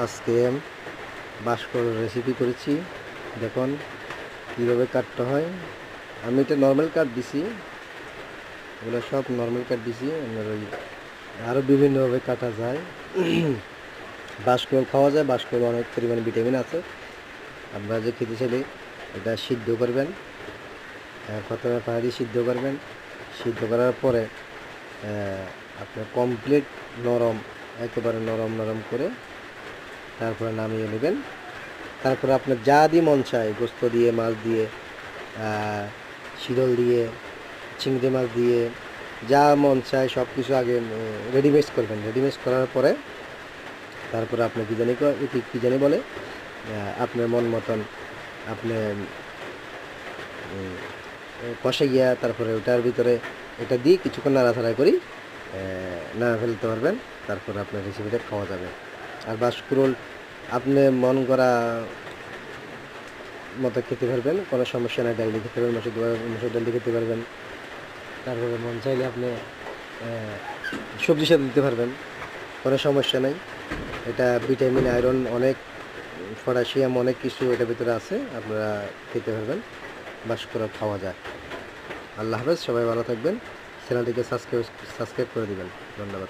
আজকে বাঁশকলার রেসিপি করেছি। দেখুন কীভাবে কাটতে হয়। আমি এটা নর্মাল কাট দিছি, এগুলো সব নর্মাল কাট দিছি। আপনার ওই আরও বিভিন্নভাবে কাটা যায়। বাঁশকল খাওয়া যায়, বাঁশকল অনেক পরিমাণে ভিটামিন আছে। আপনারা যে খেতে চাইলে এটা সিদ্ধ করবেন, প্রথমে পানি দিয়ে সিদ্ধ করবেন। সিদ্ধ করার পরে আপনার কমপ্লিট নরম, একেবারে নরম নরম করে তারপরে নামিয়ে নেবেন। তারপরে আপনার যা দিয়ে মন চায়, গোস্ত দিয়ে, মাছ দিয়ে, শিরল দিয়ে, চিংড়ি মাছ দিয়ে, যা মন চায় সব কিছু আগে রেডিমেড করবেন। রেডিমেড করার পরে তারপরে আপনি কী জানি বলে, আপনার মন মতন আপনি কষে গিয়া তারপরে ওটার ভিতরে এটা দিয়ে কিছুক্ষণ নাড়াচাড়া করি নাড়া ফেলতে পারবেন। তারপরে আপনার রেসিপিটা খাওয়া যাবে। আর বাঁশকুড়োল আপনি মন করা মতো খেতে পারবেন, কোনো সমস্যা নাই। ডাল দিয়ে খেতে পারবেন, মসুর ডাল দিয়ে খেতে পারবেন। তারপরে মন চাইলে আপনি সবজির সাথে দিতে পারবেন, কোনো সমস্যা নেই। এটা ভিটামিন, আয়রন, অনেক পটাশিয়াম, অনেক কিছু এটার ভিতরে আছে। আপনারা খেতে পারবেন, বাঁশকুড়োল খাওয়া যায়। আল্লাহ হাফেজ, সবাই ভালো থাকবেন। চ্যানেলটিকে সাবস্ক্রাইব করে দিবেন। ধন্যবাদ।